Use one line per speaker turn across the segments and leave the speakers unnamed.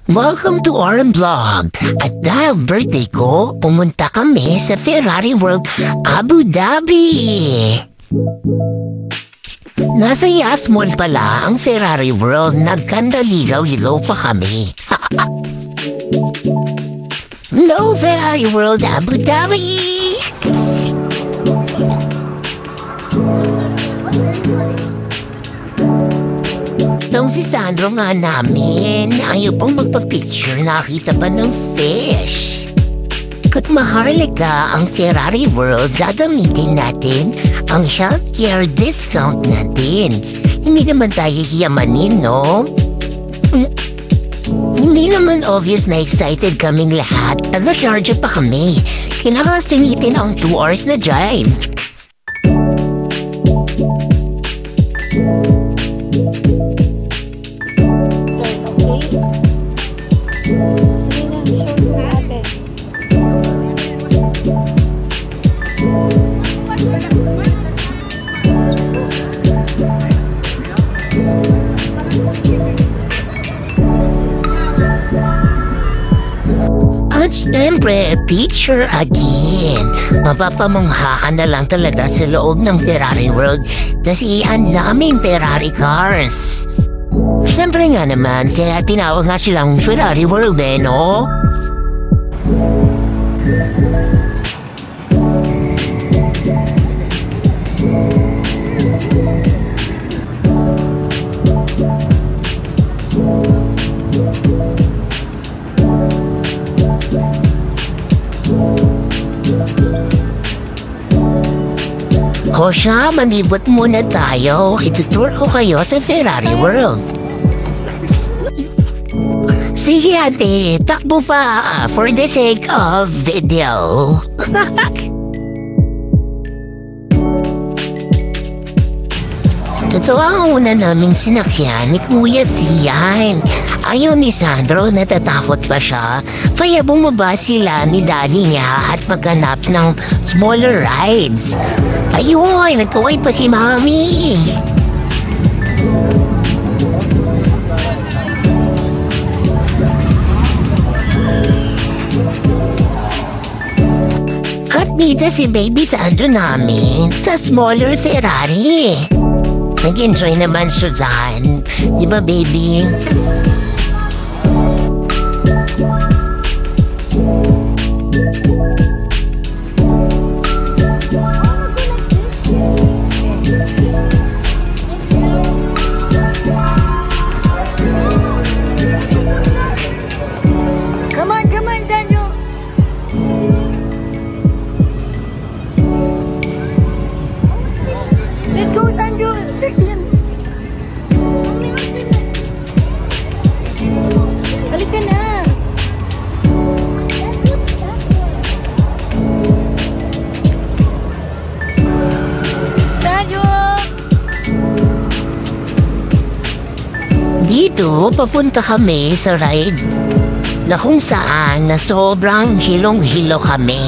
Welcome to our vlog. At dahil birthday ko, pumunta kami sa Ferrari World, Abu Dhabi. Nasa Yas Mall pala ang Ferrari World. Nagkandaligaw-ligaw pa kami. Hello, Ferrari World, Abu Dhabi! Itong si Sandro nga namin, ayaw pang magpa-picture, nakita pa ng fish. Kat maharlika ang Ferrari World, gagamitin natin ang healthcare discount natin. Hindi naman tayo hiyamanin, no? Hindi naman obvious na excited kaming lahat. Taga-charge pa kami. Kailangan sumitin ang 2 hours na drive. At syempre, picture again. Mapapamangha ka na lang talaga sa loob ng Ferrari World kasi ang daming Ferrari cars. Syempre nga naman, kaya tinawag nga silang Ferrari World no? O siya, manibot muna tayo. Itutour ko kayo sa Ferrari World. Sige ate, takbo pa for the sake of video. Totoo ang una naming sinakyan ni Kuya Sian. Ayaw ni Sandro, natatakot pa siya. Kaya bumaba sila ni daddy niya at maghanap ng smaller rides. Ayun, nagkaway pa si Mami. At dito si Baby Sandro namin sa smaller Ferrari. Nag-enjoy naman siya dyan. Di ba, baby?
Come on, Sandro. Let's go, Sandro. Balik ka na. Sandro!
Dito, papunta kami sa ride na kung saan na sobrang hilong-hilo kami.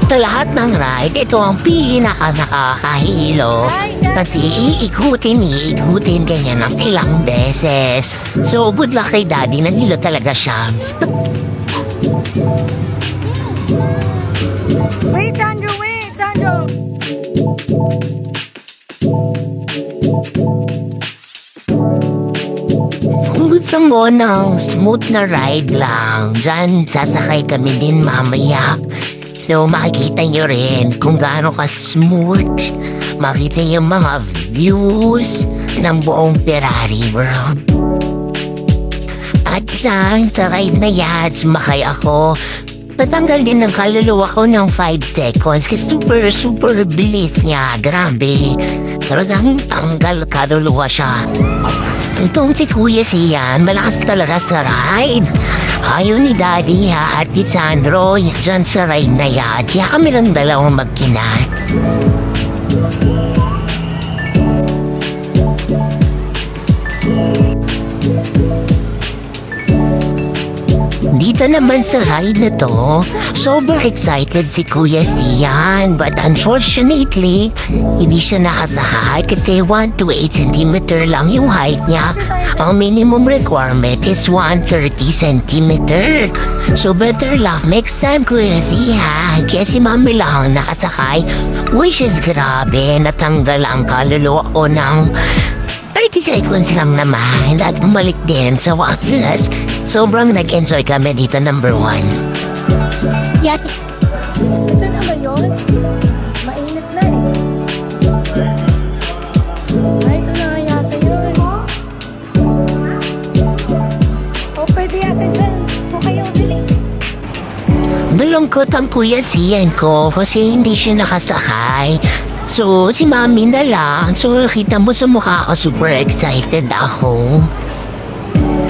Sa lahat ng ride, ito ang pinaka-nakakahilo. Kasi iikutin ganyan ng ilang beses. So, good luck kay daddy, nahilo talaga siya.
Wait, Sandro, wait, Sandro.
Kung gusto mo ng smooth na ride lang, dyan sasakay kami din mamaya. So makikita nyo rin kung gaano ka-smooth. Makita yung mga views ng buong Ferrari World. At sa ride na yan, sumakay ako. Natanggal din ng kaluluwa ko ng 5 seconds kasi super bilis niya. Grabe. Talagang tanggal kaluluwa siya. Itong si Kuya Sian, malakas talaga sa ride. Ayaw ni Daddy at ni Sandro dyan sa ride na yan. Kaya kami lang dalawang magkinat. Dito Dito naman sa ride na to, sobrang excited si Kuya Sian. But unfortunately, hindi siya nakasakay kasi 1 to 8 cm lang yung height niya. Ang minimum requirement is 130 cm. So better luck next time, Kuya Sian. Kaya si Mami lang nakasakay, which is grabe, natanggal ang kaluluwa ko ng 30 seconds lang naman at bumalik din sa wakas. Sobrang nag-enjoy kami dito, number 1. Yan.
Ito na ba yun? Mainit na eh. Ay, ito na nga yata yun. O, pwede yata dyan. Kung kayo bilis.
Malungkot ang Kuya Sian ko kasi hindi siya nakasakay. So, si Mami na lang. So, kita mo sa mukha ko, super excited ako.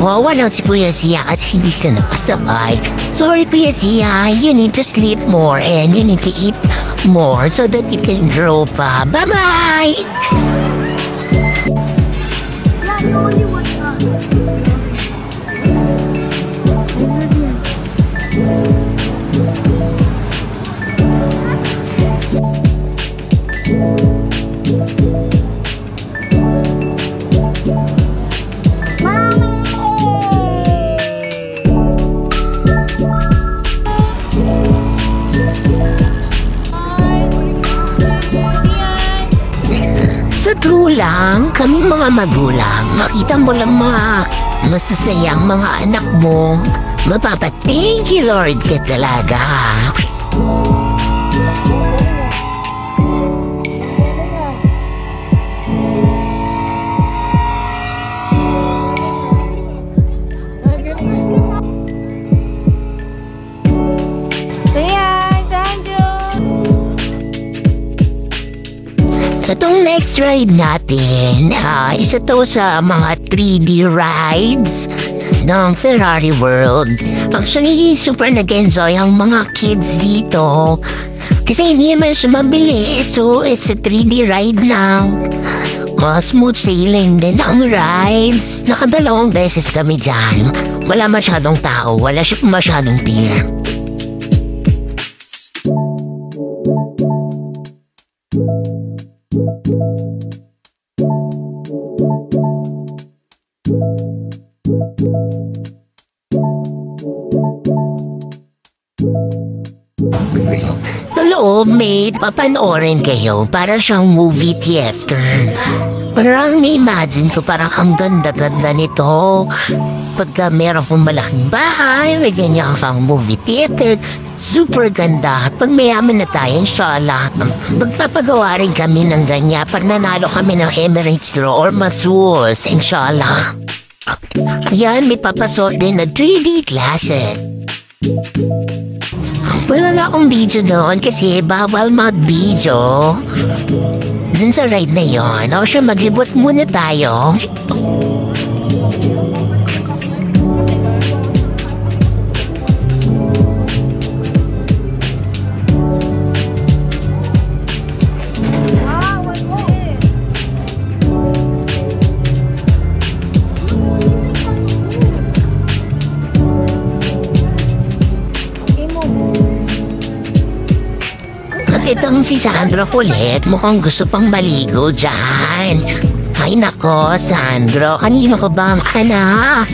Wala si Kuya Sian at hindi ka nakasabay. Sorry, Kuya Sian. You need to sleep more and you need to eat more so that you can grow pa. Bye-bye!
Yeah, you only watch us.
Sa true lang, kami mga magulang, makita mo lang mga masasayang mga anak mo, mapapa-thank you Lord ka talaga. Itong next ride natin, isa to sa mga 3D rides ng Ferrari World. Actually, super nag-enjoy ang mga kids dito. Kasi hindi naman siya mabilis, so it's a 3D ride lang. Smooth sailing din ang rides. Nakadalawang beses kami dyan. Wala masyadong tao, wala siya masyadong pila. Sa loob, may papanoorin kayo para siyang movie theater. Parang na-imagine ko parang ang ganda-ganda nito. Pagka meron kong malaking bahay, may ganyan kang movie theater. Super ganda. Pag mayaman na tayo, inshallah, magpapagawa rin kami ng ganyan. Pag nanalo kami ng Emirates Draw or Masus, inshallah. Ayan, may papasok din na 3D classes. Wala na akong video doon kasi bawal mag-video. Dun sa ride na yon, o siya maglibot muna tayo. Itong si Sandro ulit, mukhang gusto pang maligo dyan. Ay nako, Sandro, kanino ko ba ang anak?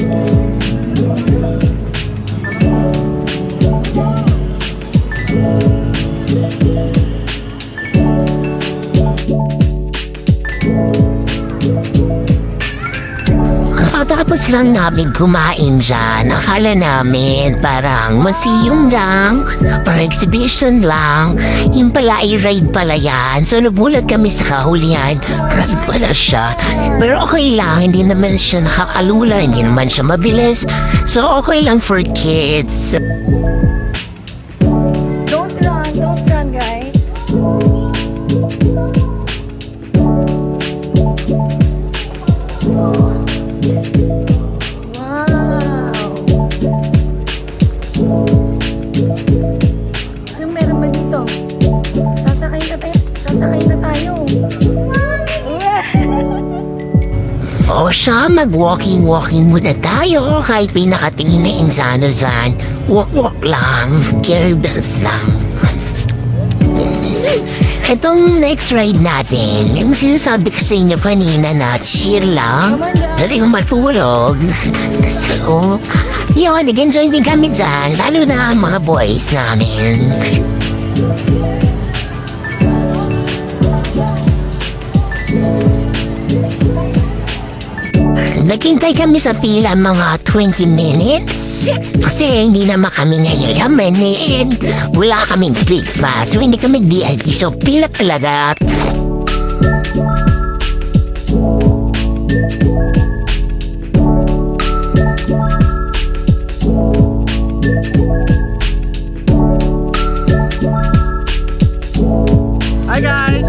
Tapos lang namin kumain dyan. Akala namin parang masiyong lang, parang exhibition lang. Yung pala ay ride pala yan. So nagulat kami sa kahulihan. Ride pala siya. Pero okay lang, hindi naman siya nakakalula, hindi naman siya mabilis. So okay lang for kids.
Don't run guys.
O siya, mag-walking muna tayo kahit may nakatingin na insano dyan. Wak-wak lang, carry bells lang. Itong next ride natin, yung sinasabi ko sa inyo kanina na chill lang, pwede kong matulog. So, yun, nag-enjoy din kami dyan, lalo na ang mga boys namin. Naghintay kami sa pila mga 20 minutes. Kasi hindi naman kami ngayon yaman. Wala kaming free pass. So hindi kami VIP. So pila talaga.
Hi guys!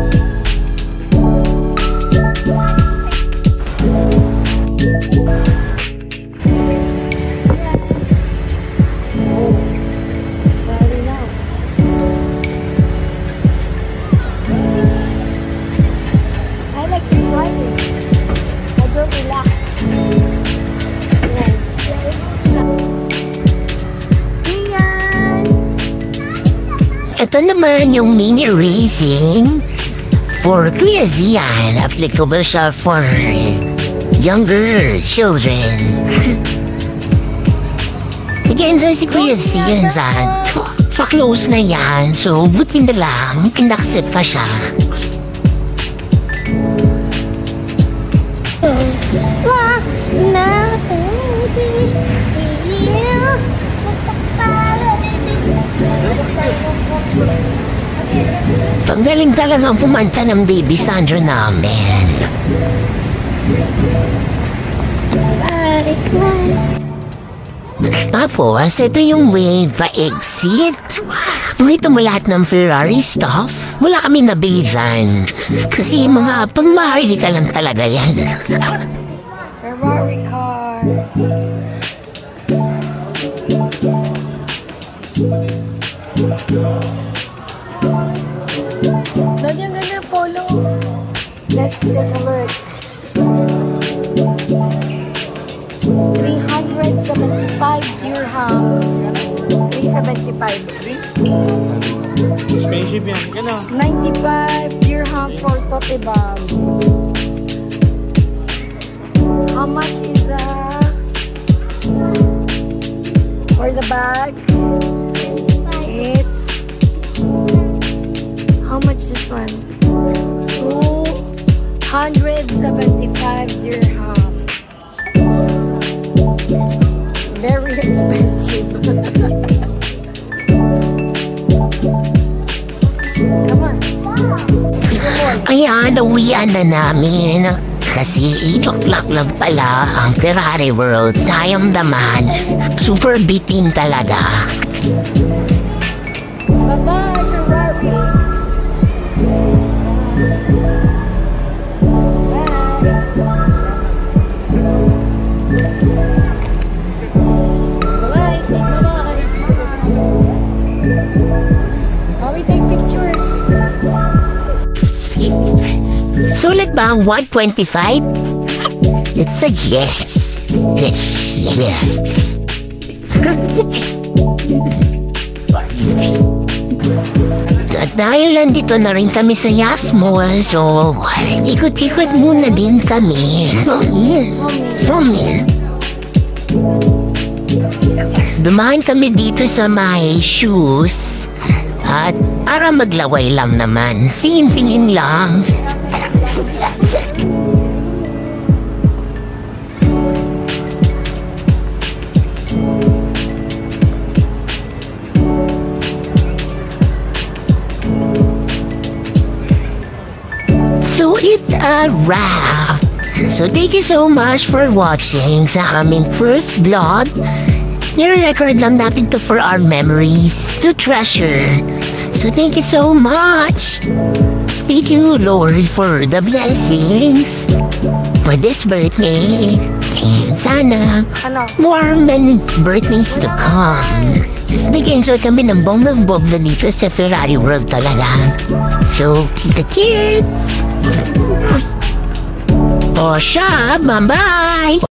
Ito naman yung mini racing for Kuya Zian. Applicable siya for younger children. Nag-enjoy si Kuya Zian dyan. Pa-close na yan. So, buti na lang, in-accept pa siya. Ang galing talagang pumanta ng baby Sandra namin. Tapos, ito yung wave pa-exit. Nakita mo lahat ng Ferrari stuff? Wala kami nabili dyan. Kasi mga pamaharili ka lang talaga yan.
Ferrari car. Dali ang ganda polo. Let's take a look. 375 dirhams. 375.
Spaceship yan. Ano?
95 dirhams for tote bag. How much is for the bag? It's how much this one? 275 dirham. Very expensive. Come on.
Ayan, nawian na namin. Kasi 8 o'clock lang pala ang Ferrari World. Sayang naman. Super bitin talaga.
Bye-bye, Ferrari. Bye-bye. Say bye-bye. How we take picture?
Sulit ba ang 125? It's a yes. Yes. At dahil nandito na rin kami sa Yasmo, so ikot-ikot muna din kami. Dumaan kami dito sa may shoes at para maglaway lang naman. Tingin-tingin lang. So it's a wrap. So thank you so much for watching sa aming first vlog. Nire-record lang natin to for our memories to treasure. So thank you so much. Thank you, Lord, for the blessings for this birthday. And sana more many birthdays to come. Nag-enjoy kami ng bomba-bomba dito sa Ferrari World talaga. So, kita kids! O siya, bye-bye!